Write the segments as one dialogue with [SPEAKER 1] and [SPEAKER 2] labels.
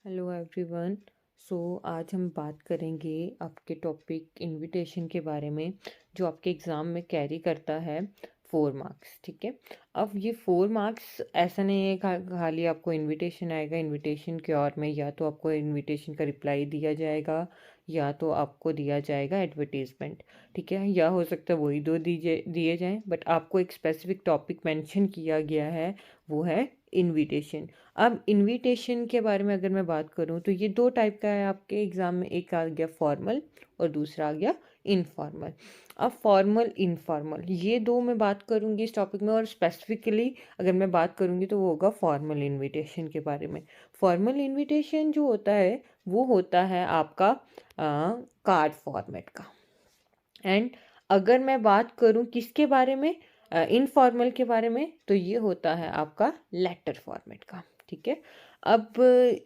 [SPEAKER 1] Hello everyone. आज हम बात करेंगे आपके टॉपिक इनविटेशन के बारे में, जो आपके एग्ज़ाम में कैरी करता है 4 मार्क्स। ठीक है। अब ये 4 मार्क्स ऐसा नहीं है खाली आपको इनविटेशन आएगा, इनविटेशन के और में या तो आपको इनविटेशन का रिप्लाई दिया जाएगा या तो आपको दिया जाएगा एडवर्टीज़मेंट। ठीक है, या हो सकता है वही दो दिए जाएं, बट आपको एक स्पेसिफिक टॉपिक मेंशन किया गया है, वो है इनविटेशन। अब इनविटेशन के बारे में अगर मैं बात करूँ तो ये दो टाइप का है आपके एग्ज़ाम में, एक आ गया फॉर्मल और दूसरा आ गया इनफॉर्मल। अब फॉर्मल इनफॉर्मल ये दो मैं बात करूँगी इस टॉपिक में, और स्पेसिफिकली अगर मैं बात करूँगी तो वो होगा फॉर्मल इनविटेशन के बारे में। फॉर्मल इनविटेशन जो होता है वो होता है आपका कार्ड फॉर्मेट का। एंड अगर मैं बात करूँ किसके बारे में, इनफॉर्मल के बारे में, तो ये होता है आपका लेटर फॉर्मेट का। ठीक है। अब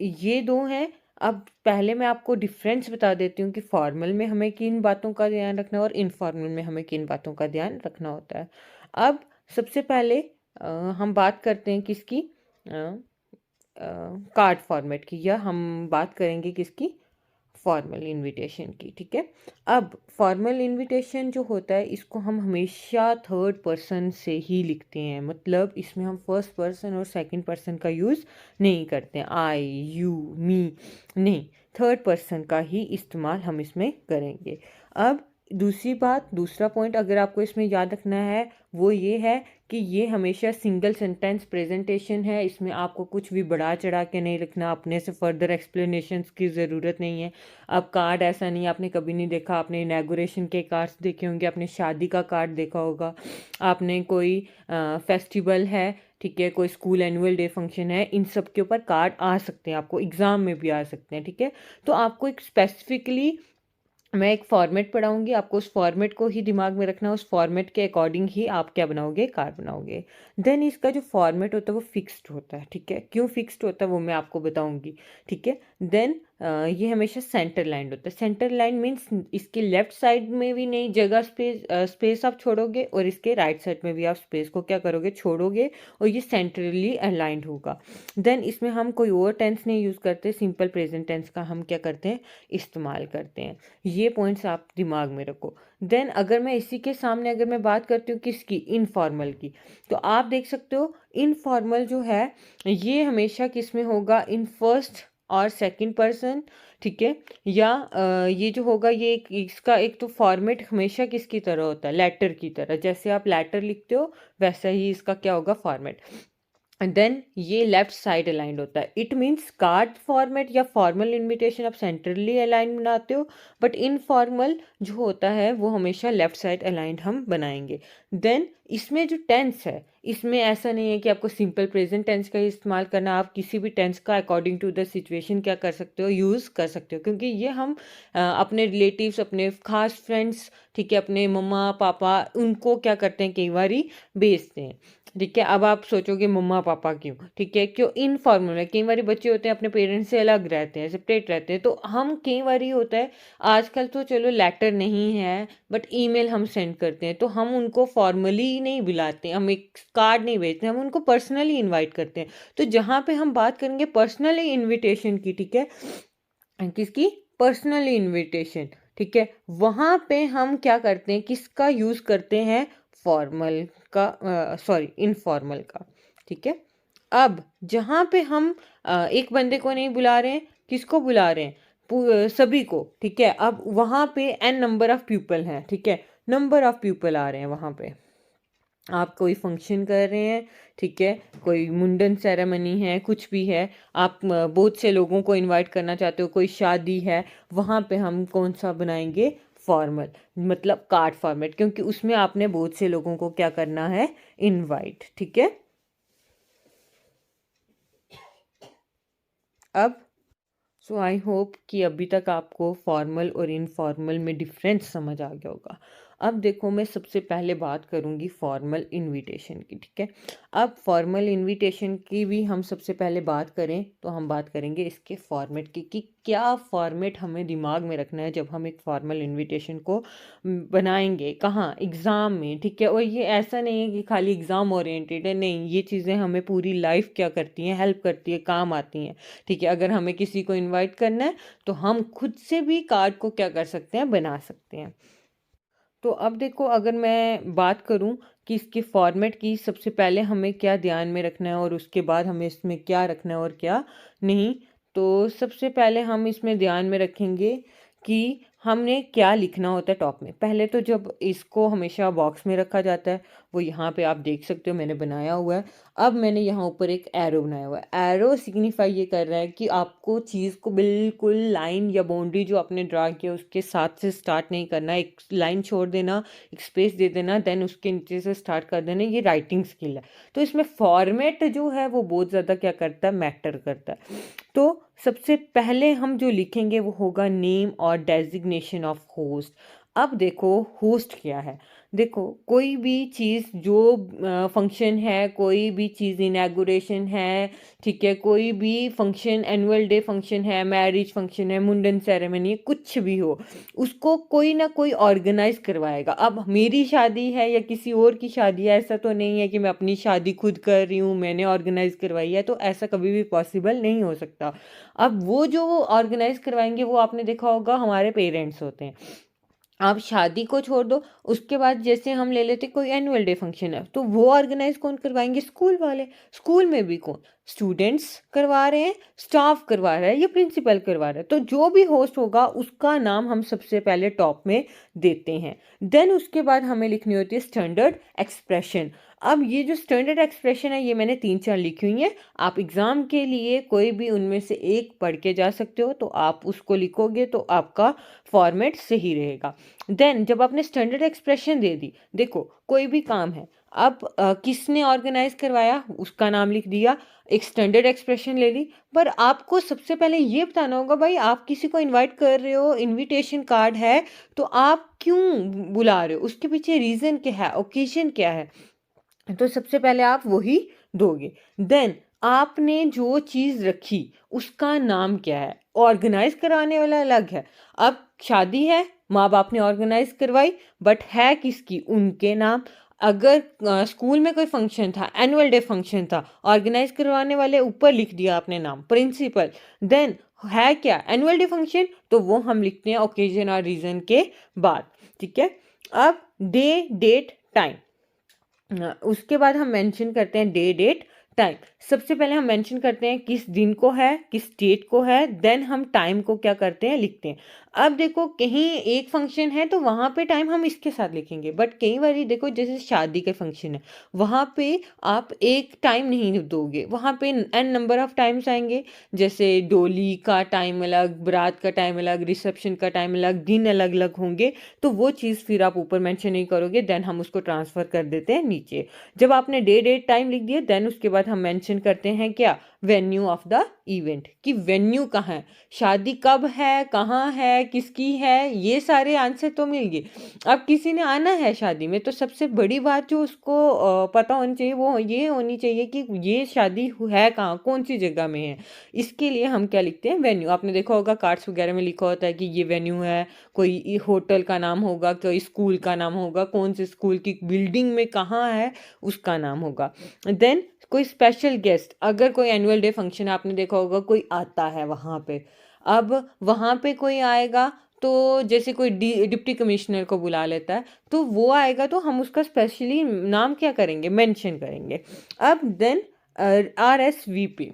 [SPEAKER 1] ये दो हैं। अब पहले मैं आपको डिफरेंस बता देती हूँ कि फॉर्मल में हमें किन बातों का ध्यान रखना है और इनफॉर्मल में हमें किन बातों का ध्यान रखना होता है। अब सबसे पहले हम बात करते हैं किसकी, कार्ड फॉर्मेट की, या हम बात करेंगे किसकी, फॉर्मल इनविटेशन की। ठीक है। अब फॉर्मल इनविटेशन जो होता है इसको हम हमेशा थर्ड पर्सन से ही लिखते हैं, मतलब इसमें हम फर्स्ट पर्सन और सेकंड पर्सन का यूज़ नहीं करते हैं, आई यू मी नहीं, थर्ड पर्सन का ही इस्तेमाल हम इसमें करेंगे। अब दूसरी बात, दूसरा पॉइंट अगर आपको इसमें याद रखना है वो ये है कि ये हमेशा सिंगल सेंटेंस प्रेजेंटेशन है, इसमें आपको कुछ भी बढ़ा चढ़ा के नहीं लिखना, अपने से फर्दर एक्सप्लेनेशंस की ज़रूरत नहीं है। अब कार्ड ऐसा नहीं, आपने कभी नहीं देखा, आपने इनैगोरेशन के कार्ड्स देखे होंगे, आपने शादी का कार्ड देखा होगा, आपने कोई फेस्टिवल है, ठीक है, कोई स्कूल एनुअल डे फंक्शन है, इन सब के ऊपर कार्ड आ सकते हैं, आपको एग्ज़ाम में भी आ सकते हैं। ठीक है। तो आपको एक स्पेसिफिकली मैं एक फॉर्मेट पढ़ाऊंगी, आपको उस फॉर्मेट को ही दिमाग में रखना, उस फॉर्मेट के अकॉर्डिंग ही आप क्या बनाओगे, कार्ड बनाओगे। देन इसका जो फॉर्मेट होता है वो फिक्स्ड होता है। ठीक है, क्यों फिक्स्ड होता है वो मैं आपको बताऊंगी। ठीक है। देन ये हमेशा सेंटर लाइन होता है। सेंटर लाइन मीन्स इसके लेफ्ट साइड में भी नहीं जगह स्पेस आप छोड़ोगे, और इसके राइट साइड में भी आप स्पेस को क्या करोगे, छोड़ोगे, और ये सेंट्रली अलाइंड होगा। देन इसमें हम कोई और टेंस नहीं यूज़ करते, सिंपल प्रेजेंट टेंस का हम क्या करते हैं, इस्तेमाल करते हैं। ये पॉइंट्स आप दिमाग में रखो। देन अगर मैं इसी के सामने अगर मैं बात करती हूँ किसकी, इनफॉर्मल की, तो आप देख सकते हो इनफॉर्मल जो है ये हमेशा किस में होगा, इन फर्स्ट और सेकंड पर्सन। ठीक है। या ये जो होगा ये इसका एक तो फॉर्मेट हमेशा किसकी तरह होता है, लेटर की तरह, जैसे आप लेटर लिखते हो वैसा ही इसका क्या होगा, फॉर्मेट। एंड देन ये लेफ्ट साइड अलाइंड होता है। इट मीन्स कार्ड फॉर्मेट या फॉर्मल इनविटेशन आप सेंट्रली अलाइन बनाते हो, बट इनफॉर्मल जो होता है वो हमेशा लेफ्ट साइड अलाइंड हम बनाएंगे। देन इसमें जो टेंस है, इसमें ऐसा नहीं है कि आपको सिंपल प्रेजेंट टेंस का ही इस्तेमाल करना, आप किसी भी टेंस का अकॉर्डिंग टू द सिचुएशन क्या कर सकते हो, यूज़ कर सकते हो, क्योंकि ये हम अपने रिलेटिव्स, अपने खास फ्रेंड्स, ठीक है, अपने मम्मा पापा, उनको क्या करते हैं, कई बार ही भेजते हैं। ठीक है। अब आप सोचोगे मम्मा पापा क्यों, ठीक है, क्यों, इनफॉर्मल है, कई बार बच्चे होते हैं अपने पेरेंट्स से अलग रहते हैं, सेपरेट रहते हैं, तो हम कई बार ही होता है, आजकल तो चलो लेटर नहीं है बट ईमेल हम सेंड करते हैं, तो हम उनको फॉर्मली नहीं बुलाते, हम एक कार्ड नहीं भेजते, हम उनको पर्सनली इनवाइट करते हैं। तो जहाँ पे हम बात करेंगे पर्सनली इनविटेशन की, ठीक है, किसकी, पर्सनली इनविटेशन, ठीक है, वहाँ पे हम क्या करते हैं, किसका यूज़ करते हैं, फॉर्मल का, सॉरी इनफॉर्मल का। ठीक है। अब जहाँ पे हम एक बंदे को नहीं बुला रहे हैं, किसको बुला रहे हैं, सभी को। ठीक है। अब वहाँ पे एन नंबर ऑफ पीपल हैं, ठीक है, नंबर ऑफ पीपल आ रहे हैं वहाँ पे, आप कोई फंक्शन कर रहे हैं, ठीक है, कोई मुंडन सेरेमनी है, कुछ भी है, आप बहुत से लोगों को इनवाइट करना चाहते हो, कोई शादी है, वहाँ पे हम कौन सा बनाएंगे, फॉर्मल, मतलब कार्ड फॉर्मेट, क्योंकि उसमें आपने बहुत से लोगों को क्या करना है, इनवाइट। ठीक है। अब सो आई होप कि अभी तक आपको फॉर्मल और इनफॉर्मल में डिफरेंस समझ आ गया होगा। अब देखो मैं सबसे पहले बात करूँगी फॉर्मल इनविटेशन की, ठीक है। अब फॉर्मल इनविटेशन की भी हम सबसे पहले बात करें तो हम बात करेंगे इसके फॉर्मेट की, कि क्या फॉर्मेट हमें दिमाग में रखना है जब हम एक फॉर्मल इनविटेशन को बनाएंगे, कहाँ, एग्ज़ाम में, ठीक है। और ये ऐसा नहीं है कि खाली एग्ज़ाम ओरिएंटेड है, नहीं, ये चीज़ें हमें पूरी लाइफ क्या करती हैं, हेल्प करती है, काम आती हैं, ठीक है। अगर हमें किसी को इनवाइट करना है तो हम खुद से भी कार्ड को क्या कर सकते हैं, बना सकते हैं। तो अब देखो अगर मैं बात करूं कि इसके फॉर्मेट की, सबसे पहले हमें क्या ध्यान में रखना है और उसके बाद हमें इसमें क्या रखना है और क्या नहीं। तो सबसे पहले हम इसमें ध्यान में रखेंगे कि हमने क्या लिखना होता है टॉप में। पहले तो जब इसको हमेशा बॉक्स में रखा जाता है, वो यहाँ पे आप देख सकते हो मैंने बनाया हुआ है। अब मैंने यहाँ ऊपर एक एरो बनाया हुआ है। एरो सिग्निफाई ये कर रहा है कि आपको चीज़ को बिल्कुल लाइन या बाउंड्री जो आपने ड्रा किया उसके साथ से स्टार्ट नहीं करना, एक लाइन छोड़ देना, एक स्पेस दे देना, देन उसके नीचे से स्टार्ट कर देना। ये राइटिंग स्किल है। तो इसमें फॉर्मेट जो है वो बहुत ज़्यादा क्या करता है, मैटर करता है। तो सबसे पहले हम जो लिखेंगे वो होगा नेम और डेजिग्नेशन ऑफ होस्ट। अब देखो होस्ट क्या है। देखो कोई भी चीज़ जो फंक्शन है, कोई भी चीज़ इनॉग्रेशन है, ठीक है, कोई भी फंक्शन, एनुअल डे फंक्शन है, मैरिज फंक्शन है, मुंडन सेरेमनी, कुछ भी हो, उसको कोई ना कोई ऑर्गेनाइज करवाएगा। अब मेरी शादी है या किसी और की शादी है, ऐसा तो नहीं है कि मैं अपनी शादी खुद कर रही हूँ, मैंने ऑर्गेनाइज करवाई है, तो ऐसा कभी भी पॉसिबल नहीं हो सकता। अब वो जो ऑर्गेनाइज करवाएंगे वो आपने देखा होगा हमारे पेरेंट्स होते हैं। आप शादी को छोड़ दो, उसके बाद जैसे हम ले लेते कोई एनुअल डे फंक्शन है, तो वो ऑर्गेनाइज कौन करवाएंगे, स्कूल वाले। स्कूल में भी कौन, स्टूडेंट्स करवा रहे हैं, स्टाफ करवा रहा है या प्रिंसिपल करवा रहा है। तो जो भी होस्ट होगा उसका नाम हम सबसे पहले टॉप में देते हैं। देन उसके बाद हमें लिखनी होती है स्टैंडर्ड एक्सप्रेशन। अब ये जो स्टैंडर्ड एक्सप्रेशन है ये मैंने 3-4 लिखी हुई है। आप एग्जाम के लिए कोई भी उनमें से एक पढ़ के जा सकते हो, तो आप उसको लिखोगे तो आपका फॉर्मेट सही रहेगा। देन जब आपने स्टैंडर्ड एक्सप्रेशन दे दी, देखो कोई भी काम है, अब किसने ऑर्गेनाइज करवाया उसका नाम लिख दिया, एक स्टैंडर्ड एक्सप्रेशन ले ली। पर आपको सबसे पहले ये बताना होगा भाई, आप किसी को इनवाइट कर रहे हो, इनविटेशन कार्ड है, तो आप क्यों बुला रहे हो, उसके पीछे रीज़न क्या है, ओकेजन क्या है। तो सबसे पहले आप वही दोगे। देन आपने जो चीज़ रखी उसका नाम क्या है, ऑर्गेनाइज कराने वाला अलग है। अब शादी है, माँ बाप ने ऑर्गेनाइज करवाई, बट है किसकी, उनके नाम। अगर स्कूल में कोई फंक्शन था, एनुअल डे फंक्शन था, ऑर्गेनाइज करवाने वाले ऊपर लिख दिया आपने नाम, प्रिंसिपल। देन है क्या, एनुअल डे फंक्शन, तो वो हम लिखते हैं ओकेजन और रीज़न के बाद, ठीक है। अब डे, डेट, टाइम, उसके बाद हम मेंशन करते हैं डे, डेट, टाइम। सबसे पहले हम मेंशन करते हैं किस दिन को है, किस डेट को है, देन हम टाइम को क्या करते हैं, लिखते हैं। अब देखो कहीं एक फंक्शन है तो वहाँ पे टाइम हम इसके साथ लिखेंगे, बट कई बार देखो जैसे शादी के फंक्शन है, वहाँ पे आप एक टाइम नहीं दोगे, वहाँ पे एन नंबर ऑफ टाइम्स आएंगे। जैसे डोली का टाइम अलग, बारात का टाइम अलग, रिसेप्शन का टाइम अलग, दिन अलग अलग होंगे। तो वो चीज़ फिर आप ऊपर मेंशन नहीं करोगे, देन हम उसको ट्रांसफ़र कर देते हैं नीचे। जब आपने डे, डेट, टाइम लिख दिया, देन उसके बाद हम मेंशन करते हैं क्या, वेन्यू ऑफ द इवेंट, कि वेन्यू कहाँ है, शादी कब है, कहाँ है, किसकी है, ये सारे आंसर तो मिल गए। अब किसी ने आना है शादी में, तो सबसे बड़ी बात जो उसको पता होनी चाहिए वो ये होनी चाहिए कि ये शादी है कहाँ, कौन सी जगह में है। इसके लिए हम क्या लिखते हैं, वेन्यू। आपने देखा होगा कार्ड्स वगैरह में लिखा होता है कि ये वेन्यू है, कोई होटल का नाम होगा, कोई स्कूल का नाम होगा, कौन से स्कूल की बिल्डिंग में कहाँ है उसका नाम होगा। देन कोई स्पेशल गेस्ट, अगर कोई एनुअल डे फंक्शन आपने देखा होगा कोई आता है वहाँ पे, अब वहाँ पे कोई आएगा, तो जैसे कोई डिप्टी कमिश्नर को बुला लेता है, तो वो आएगा तो हम उसका स्पेशली नाम क्या करेंगे, मेंशन करेंगे। अब देन RSVP,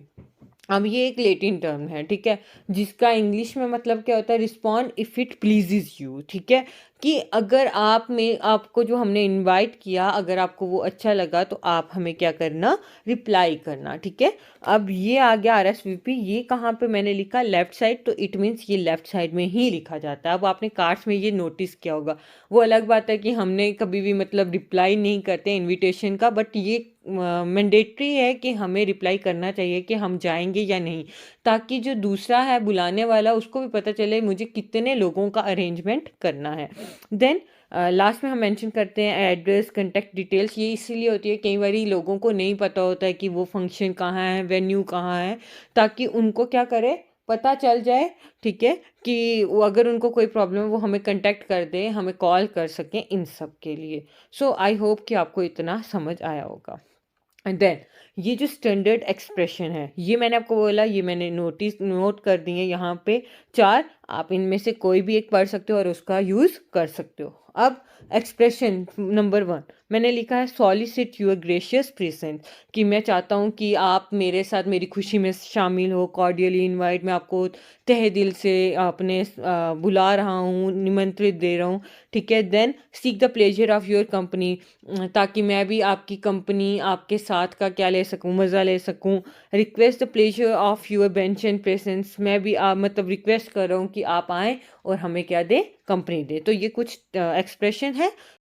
[SPEAKER 1] अब ये एक लैटिन टर्म है, ठीक है, जिसका इंग्लिश में मतलब क्या होता है, respond if it pleases you, ठीक है। कि अगर आप में आपको जो हमने इनवाइट किया, अगर आपको वो अच्छा लगा तो आप हमें क्या करना, रिप्लाई करना, ठीक है। अब ये आ गया RSVP। ये कहाँ पे मैंने लिखा, लेफ्ट साइड, तो इट मीन्स ये लेफ्ट साइड में ही लिखा जाता है। अब आपने कार्ड्स में ये नोटिस किया होगा, वो अलग बात है कि हमने कभी भी मतलब रिप्लाई नहीं करते इनविटेशन का, बट ये मैंडेटरी है कि हमें रिप्लाई करना चाहिए कि हम जाएंगे या नहीं, ताकि जो दूसरा है बुलाने वाला उसको भी पता चले मुझे कितने लोगों का अरेंजमेंट करना है। देन लास्ट में हम मेंशन करते हैं एड्रेस, कॉन्टैक्ट डिटेल्स। ये इसीलिए होती है, कई बारी लोगों को नहीं पता होता है कि वो फंक्शन कहाँ है, वेन्यू कहाँ है, ताकि उनको क्या करे, पता चल जाए, ठीक है, कि वो अगर उनको कोई प्रॉब्लम है वो हमें कॉन्टैक्ट कर दें, हमें कॉल कर सकें इन सब के लिए। सो आई होप कि आपको इतना समझ आया होगा। एंड देन ये जो स्टैंडर्ड एक्सप्रेशन है, ये मैंने आपको बोला, ये मैंने नोट कर दिए यहाँ पे 4, आप इनमें से कोई भी एक पढ़ सकते हो और उसका यूज़ कर सकते हो। अब एक्सप्रेशन नंबर 1 मैंने लिखा है सॉलिसिट योर ग्रेशियस प्रेजेंस, कि मैं चाहता हूँ कि आप मेरे साथ मेरी खुशी में शामिल हो, कॉर्डियली इनवाइट, मैं आपको तहे दिल से अपने बुला रहा हूँ, निमंत्रित दे रहा हूँ, ठीक है। Then seek the pleasure of your company, ताकि मैं भी आपकी कंपनी, आपके साथ का क्या ले सकूं, मज़ा ले सकूं। Request the pleasure of your bench and presence, मैं भी मतलब रिक्वेस्ट कर रहा हूं कि आप आएँ और हमें क्या दें, कंपनी दें। तो ये कुछ एक्सप्रेशन है